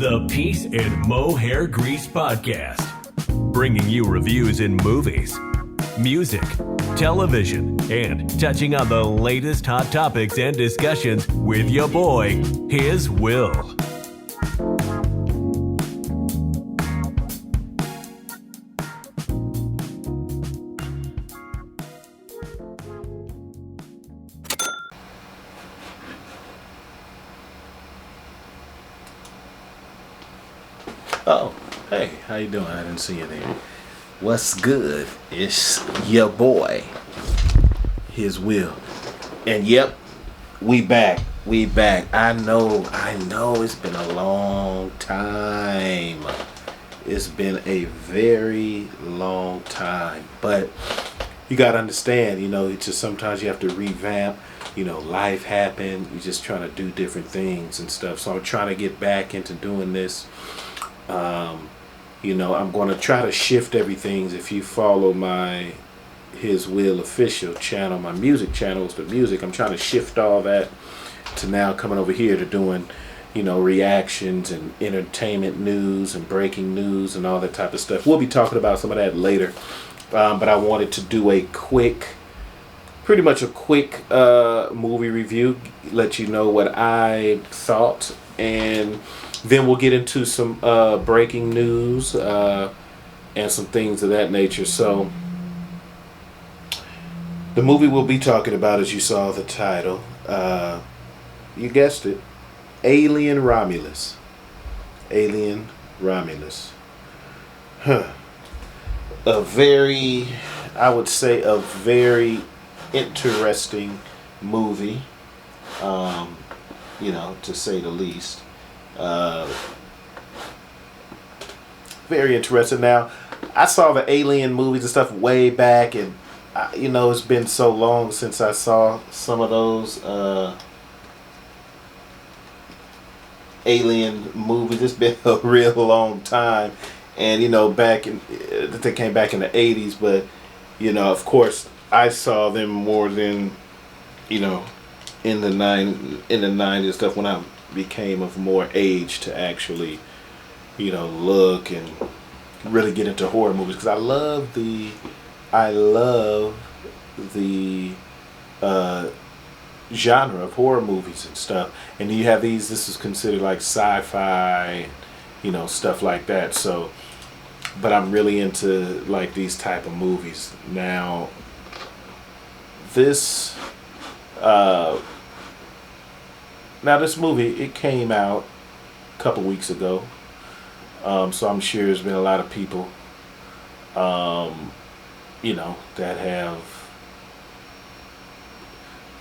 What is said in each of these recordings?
the Peace and Mohair Grease Podcast, bringing you reviews in movies, music, television, and touching on the latest hot topics and discussions with your boy, Hiz Will. Oh, hey, how you doing? I didn't see you there. What's good? It's your boy, Hiz Will. And yep, we back. I know, it's been a long time. It's been a very long time. But you gotta understand, it's just sometimes you have to revamp. Life happened. You're just trying to do different things and stuff. So I'm trying to get back into doing this. I'm going to try to shift everything. If you follow my Hiz Will official channel, my music channels, the music, I'm trying to shift all that to now coming over here to doing, reactions and entertainment news and breaking news and all that type of stuff. We'll be talking about some of that later. But I wanted to do pretty much a quick movie review, let you know what I thought, and then we'll get into some breaking news and some things of that nature. So the movie we'll be talking about, as you saw the title, you guessed it, Alien Romulus. Alien Romulus. A very interesting movie, to say the least. Very interesting. Now, I saw the Alien movies and stuff way back, and it's been so long since I saw some of those Alien movies. It's been a real long time, and they came back in the 80s, but of course I saw them more than in the 90s stuff, when I became of more age to actually look and really get into horror movies, because I love the genre of horror movies and stuff. And you have this is considered like sci-fi, stuff like that. So, but I'm really into like these type of movies. Now this movie, it came out a couple weeks ago, so I'm sure there's been a lot of people, that have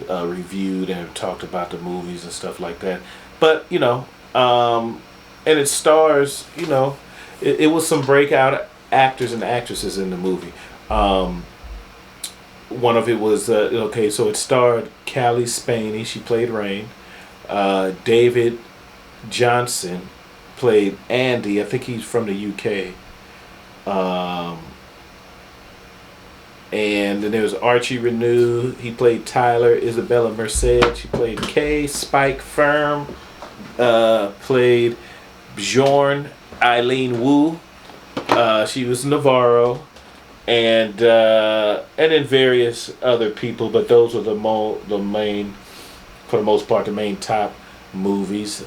reviewed and have talked about the movies and stuff like that. But, and it stars, it was some breakout actors and actresses in the movie. One of it was, so it starred Callie Spaney, she played Rain. David Johnson played Andy. I think he's from the UK. And then there was Archie Renew. He played Tyler. Isabella Merced, she played Kay. Spike Firm played Bjorn. Eileen Wu, she was Navarro. And then various other people, but those were the main, for the most part, the main top movies.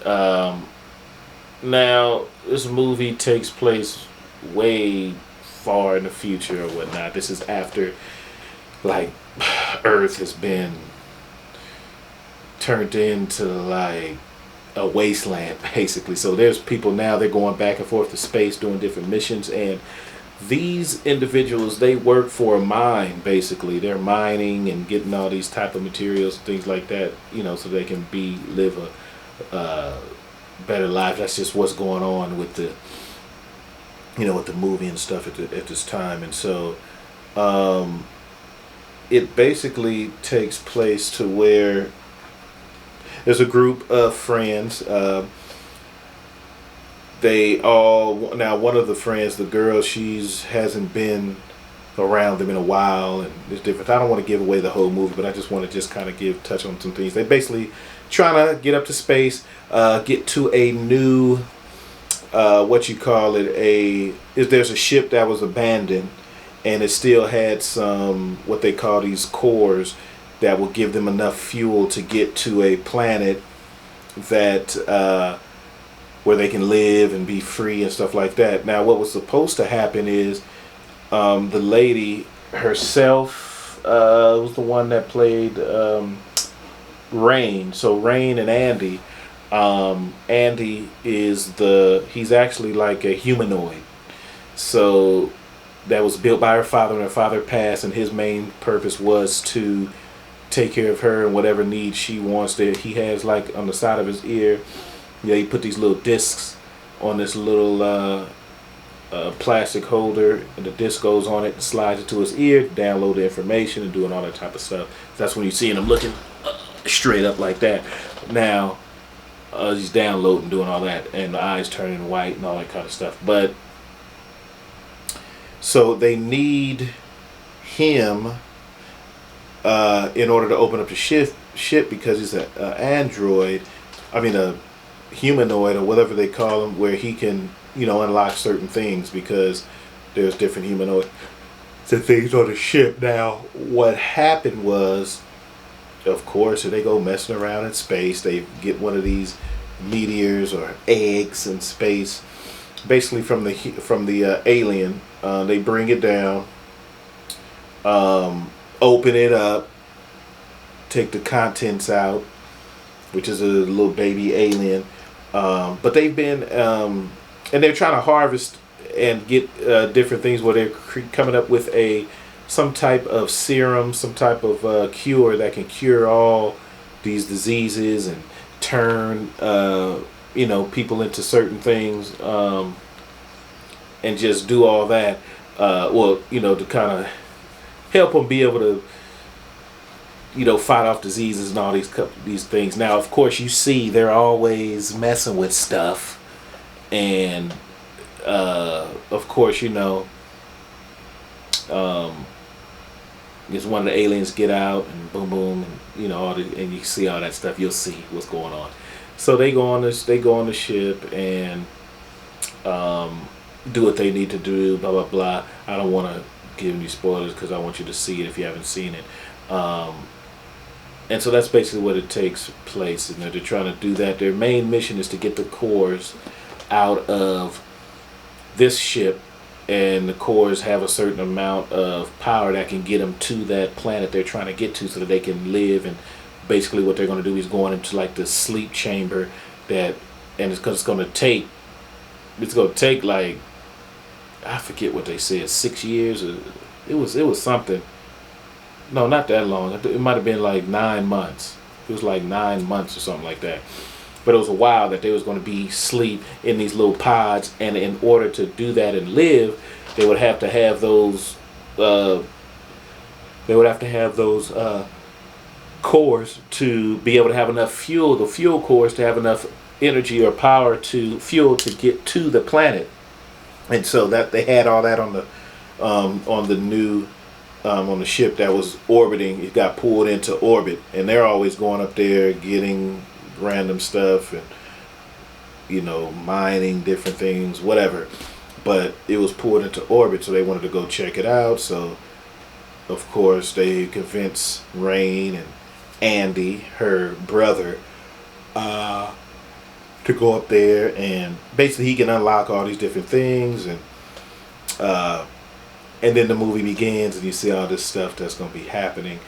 Now, this movie takes place way far in the future or whatnot. This is after, like, Earth has been turned into, like, a wasteland, basically. So there's people now, they're going back and forth to space doing different missions, and these individuals, they work for a mine, basically. They're mining and getting all these type of materials, things like that, so they can live a better life. That's just what's going on with the, with the movie and stuff at this time. And so, it basically takes place to where there's a group of friends. One of the friends, the girl, hasn't been around them in a while, and it's different. I don't want to give away the whole movie, but I just want to just kind of touch on some things. They basically trying to get up to space, get to a new there's a ship that was abandoned, and it still had some what they call these cores that will give them enough fuel to get to a planet that where they can live and be free and stuff like that. Now, what was supposed to happen is the lady herself was the one that played Rain. So Rain and Andy. Andy he's actually like a humanoid. So that was built by her father when her father passed, and his main purpose was to take care of her and whatever needs she wants. That he has like on the side of his ear, he put these little discs on this little plastic holder, and the disc goes on it and slides it to his ear, download the information and doing all that type of stuff. That's when you're seeing him looking straight up like that. Now he's downloading, doing all that, and the eyes turning white and all that kind of stuff. But so they need him in order to open up the ship because he's an android. I mean a humanoid or whatever they call him, where he can unlock certain things because there's different humanoid things on the ship. Now what happened was, of course, if they go messing around in space, they get one of these meteors or eggs in space, basically from the alien. They bring it down, open it up, take the contents out, which is a little baby alien. But they've been, and they're trying to harvest and get different things where they're coming up with some type of serum, some type of cure that can cure all these diseases and turn people into certain things, and just do all that. To kind of help them be able to fight off diseases and all these things. Now, of course, you see they're always messing with stuff, and of course, because one of the aliens get out and boom boom and and you see all that stuff, you'll see what's going on. So they go on the ship and do what they need to do, blah blah blah. I don't want to give any spoilers because I want you to see it if you haven't seen it. And so that's basically what it takes place, and they're trying to do that. Their main mission is to get the cores out of this ship, and the cores have a certain amount of power that can get them to that planet they're trying to get to so that they can live. And basically what they're going to do is going into like the sleep chamber and it's going to take like, I forget what they said, 6 years, or it was something. No, not that long. It might have been like 9 months. It was like 9 months or something like that. But it was a while that they was going to be asleep in these little pods, and in order to do that and live, they would have to have those. Cores to be able to have enough fuel. The fuel cores to have enough energy or power to get to the planet, and so that they had all that on the ship that was orbiting. It got pulled into orbit, and they're always going up there getting random stuff and mining different things, whatever. But it was pulled into orbit, so they wanted to go check it out. So of course they convinced Rain and Andy, her brother, to go up there, and basically he can unlock all these different things, and then the movie begins, and you see all this stuff that's going to be happening.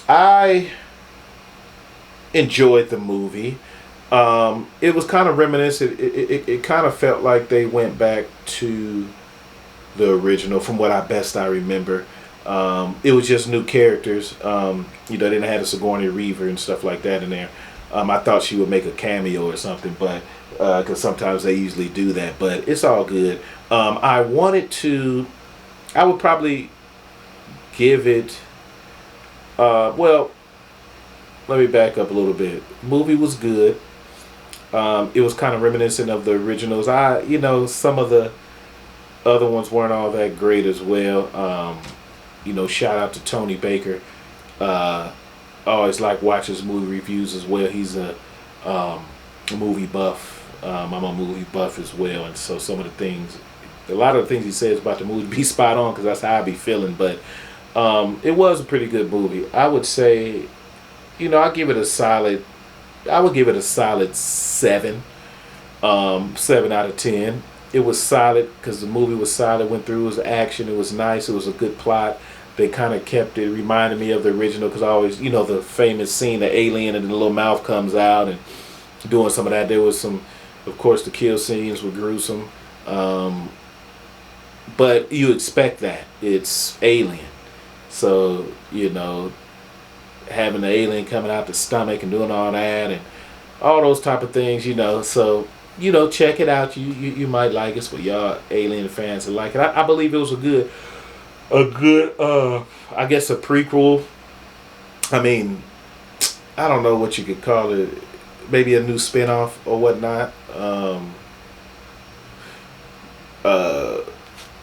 I enjoyed the movie. It was kind of reminiscent. It kind of felt like they went back to the original, from what I remember. It was just new characters. They didn't have a Sigourney Weaver and stuff like that in there. I thought she would make a cameo or something, but because sometimes they usually do that. But it's all good. I would probably give it. Well, let me back up a little bit. Movie was good. It was kind of reminiscent of the originals. Some of the other ones weren't all that great as well. Shout out to Tony Baker. I always like watching his movie reviews as well. He's a movie buff I'm a movie buff as well, and so a lot of the things he says about the movie be spot on because that's how I be feeling. But it was a pretty good movie. I would say, I would give it a solid 7, 7 out of 10. It was solid because the movie was solid. Went through, it was action. It was nice. It was a good plot. They kind of kept it, reminded me of the original because I always, the famous scene, the alien and the little mouth comes out and doing some of that. There was some, of course, the kill scenes were gruesome. But you expect that. It's Alien. So, having the alien coming out the stomach and doing all that and all those type of things, So, check it out. You might like it. It's for y'all Alien fans that like it. I believe it was a good, I guess a prequel. I mean, I don't know what you could call it. Maybe a new spinoff or whatnot.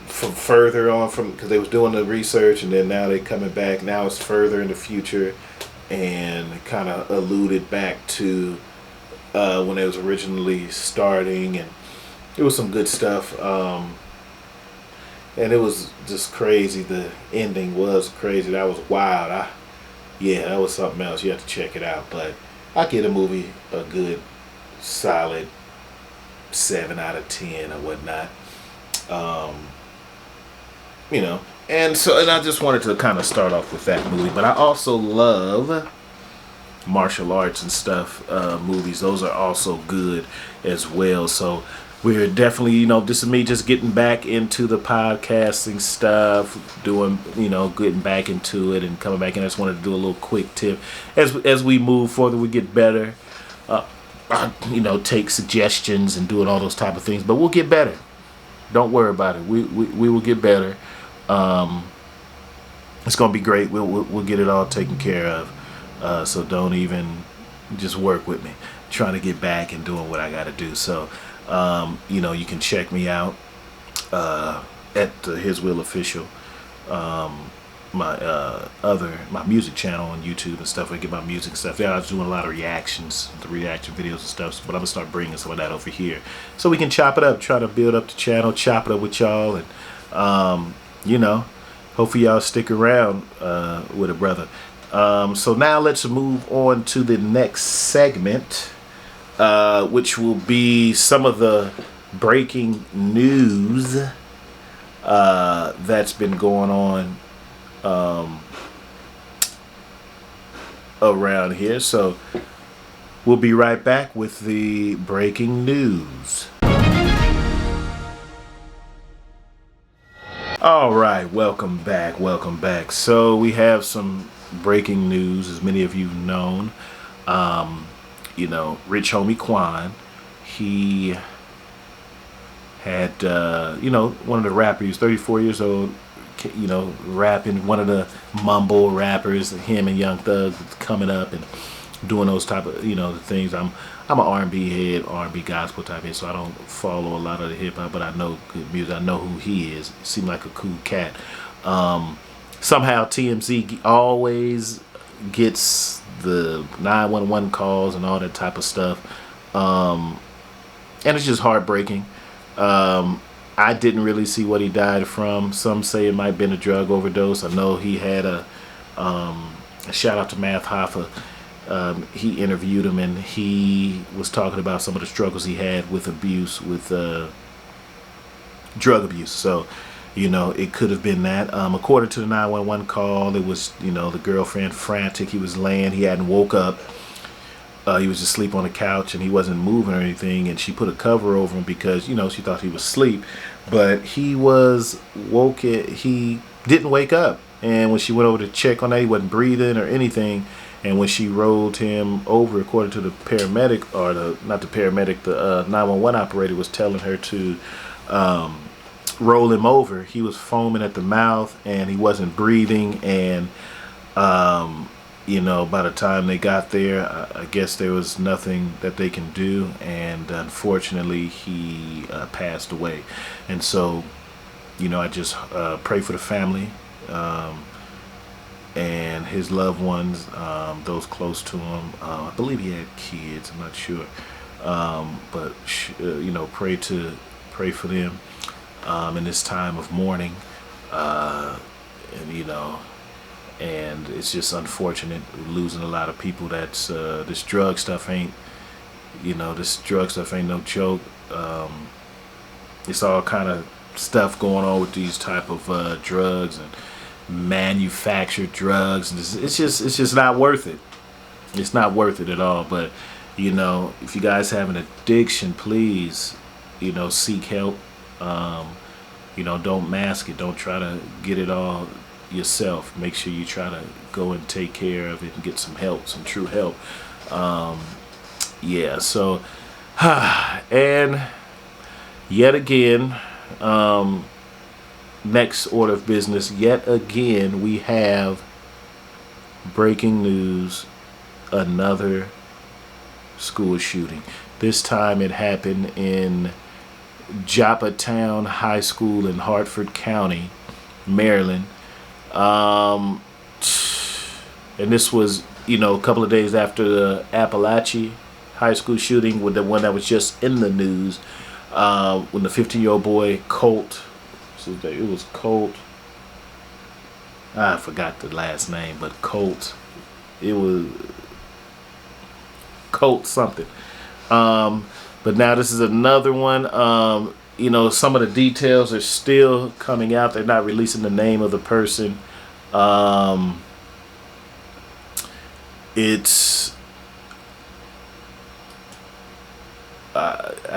From further on because they was doing the research and then now they coming back. Now it's further in the future and kind of alluded back to when it was originally starting, and it was some good stuff. And it was just crazy. The ending was crazy. That was wild. That was something else. You have to check it out. But I give the movie a good, solid 7 out of 10 or whatnot. And I just wanted to kind of start off with that movie. But I also love martial arts and stuff, movies. Those are also good as well. So we're definitely, this is me just getting back into the podcasting stuff, doing, getting back into it and coming back in. I just wanted to do a little quick tip. As we move forward, we get better, take suggestions and doing all those type of things. But we'll get better. Don't worry about it. We will get better. It's going to be great. We'll get it all taken care of. So don't even just work with me. Trying to get back and doing what I got to do. So, you can check me out at the Hiz Will official, my music channel on YouTube and stuff. I get my music and stuff. Yeah, I was doing a lot of reaction videos and stuff. But I'm gonna start bringing some of that over here so we can chop it up, try to build up the channel, chop it up with y'all, and hopefully y'all stick around with a brother. So now let's move on to the next segment, which will be some of the breaking news that's been going on around here. So we'll be right back with the breaking news. All right, welcome back. So we have some breaking news, as many of you have known. Rich Homie Quan, he had, one of the rappers, he was 34 years old, rapping, one of the mumble rappers, him and Young Thug coming up and doing those type of, the things. I'm an R&B head, R&B gospel type head, so I don't follow a lot of the hip hop, but I know good music. I know who he is. He seemed like a cool cat. Somehow TMZ always gets the 911 calls and all that type of stuff. And it's just heartbreaking. I didn't really see what he died from. Some say it might have been a drug overdose. I know he had a shout out to Math Hoffa. He interviewed him and he was talking about some of the struggles he had with abuse, with drug abuse. So, it could have been that. According to the 911 call, it was, the girlfriend frantic. He was laying, he hadn't woke up. He was just asleep on the couch and he wasn't moving or anything. And she put a cover over him because, she thought he was asleep. But he was woke. He didn't wake up. And when she went over to check on that, he wasn't breathing or anything. And when she rolled him over, according to the paramedic, or the 911 operator was telling her to roll him over, he was foaming at the mouth and he wasn't breathing. And, by the time they got there, I guess there was nothing that they can do. And unfortunately, he passed away. And so, I just pray for the family. And his loved ones, those close to him. I believe he had kids, I'm not sure. But pray for them in this time of mourning, and and it's just unfortunate losing a lot of people. That's this drug stuff ain't no joke. It's all kind of stuff going on with these type of drugs and manufactured drugs, and it's just not worth it. It's not worth it at all. But if you guys have an addiction, please seek help. Don't mask it. Don't try to get it all yourself. Make sure you try to go and take care of it and get some help, some true help. So and yet again, next order of business, yet again we have breaking news: another school shooting. This time it happened in Joppatown High School in Hartford County, Maryland. And this was, a couple of days after the Appalachia High School shooting, with the one that was just in the news, when the 15-year-old boy Colt, it was Colt, I forgot the last name, but Colt, it was Colt something. But now this is another one. Some of the details are still coming out. They're not releasing the name of the person. I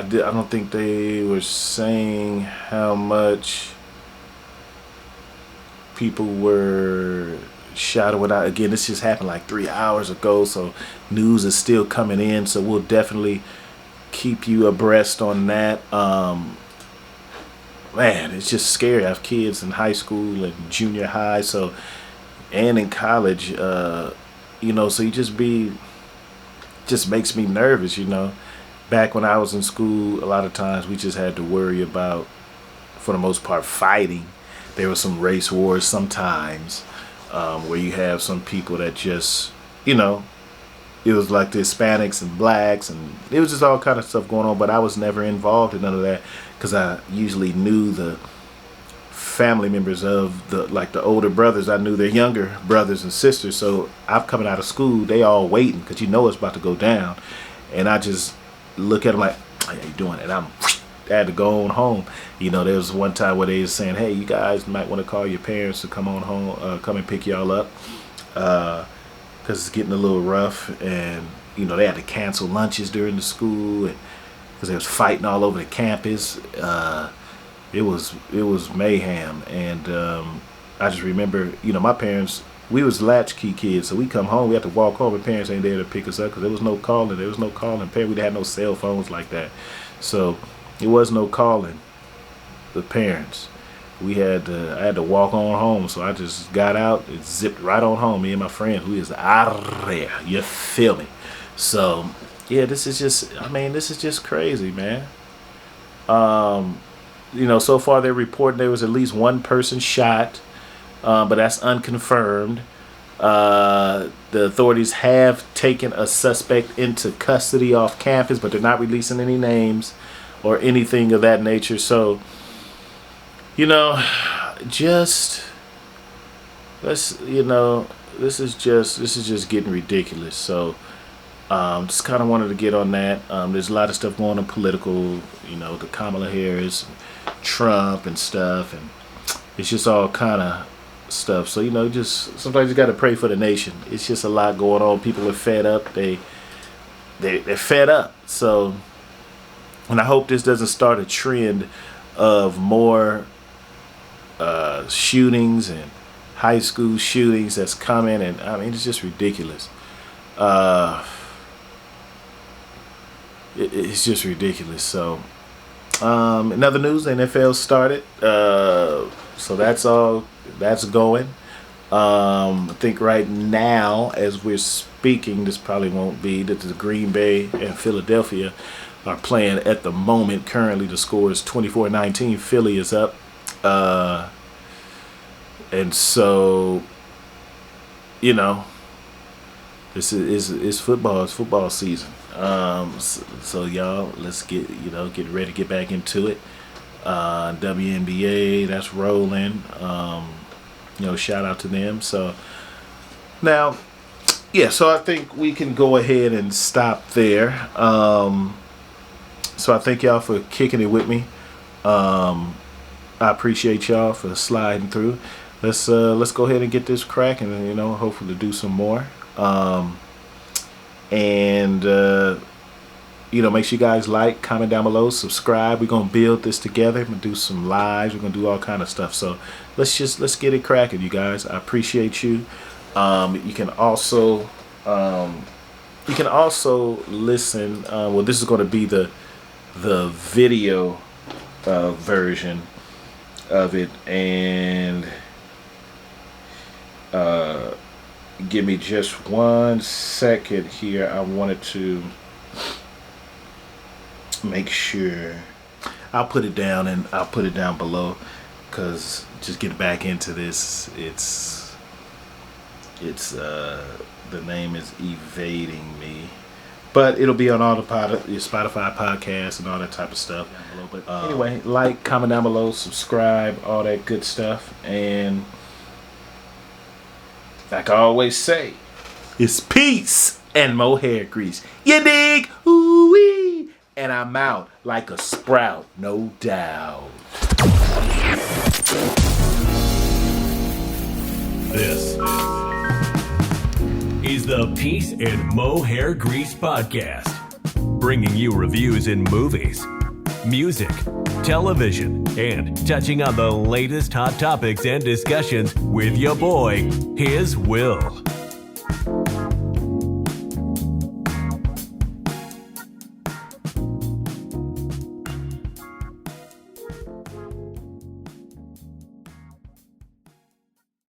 don't think they were saying how much people were shot or whatnot. Again, this just happened like 3 hours ago, so news is still coming in. So we'll definitely keep you abreast on that. Man, it's just scary. I have kids in high school and junior high, and in college. So you just makes me nervous. Back when I was in school, a lot of times we just had to worry about, for the most part, fighting. There were some race wars sometimes, where you have some people that just, it was like the Hispanics and blacks, and it was just all kind of stuff going on. But I was never involved in none of that, because I usually knew the family members of the older brothers. I knew their younger brothers and sisters. So I'm coming out of school, they all waiting, because it's about to go down, and I just look at them like, how you doing? And I had to go on home. There was one time where they was saying, hey, you guys might want to call your parents to come on home, come and pick y'all up, because it's getting a little rough. And they had to cancel lunches during the school, because they was fighting all over the campus. It was mayhem. And I just remember, my parents, we was latchkey kids, so we come home, we had to walk home, and parents ain't there to pick us up, because there was no calling. We had no cell phones like that, so it was no calling the parents. I had to walk on home, so I just got out and zipped right on home. Me and my friend, who is out there, you feel me? So yeah, this is just crazy, man. So far they're reporting there was at least one person shot. But that's unconfirmed. The authorities have taken a suspect into custody off campus, but they're not releasing any names or anything of that nature. So, this is just getting ridiculous. So, just kind of wanted to get on that. There's a lot of stuff going on political, the Kamala Harris, Trump and stuff, and it's just all kind of stuff. So just sometimes you got to pray for the nation. It's just a lot going on. People are fed up. They're fed up. So, and I hope this doesn't start a trend of more shootings and high school shootings that's coming. And it's just ridiculous. It's just ridiculous. So, in other news, the NFL started. So that's going. I think right now, as we're speaking, this probably won't be, that the Green Bay and Philadelphia are playing at the moment. Currently, the score is 24-19. Philly is up. And so, this is football. It's football season. So y'all, let's get ready to get back into it. WNBA, that's rolling. Shout out to them. So now, yeah, so I think we can go ahead and stop there. So I thank y'all for kicking it with me. I appreciate y'all for sliding through. Let's go ahead and get this cracking, and hopefully do some more. Make sure you guys like, comment down below, subscribe. We're gonna build this together. We're gonna do some lives. We're gonna do all kind of stuff. So let's get it cracking, you guys. I appreciate you. You can also listen. Well, this is gonna be the video version of it, and give me just 1 second here. I wanted to make sure I'll put it down, and I'll put it down below, because just get back into this, it's the name is evading me, but it'll be on all the Spotify podcasts and all that type of stuff. But anyway, like, comment down below, subscribe, all that good stuff. And like I always say, it's peace and more hair grease. You dig? Ooh-wee. And I'm out like a sprout, no doubt. This is the Peace and Mo Hair Grease Podcast, bringing you reviews in movies, music, television, and touching on the latest hot topics and discussions with your boy, Hiz Will.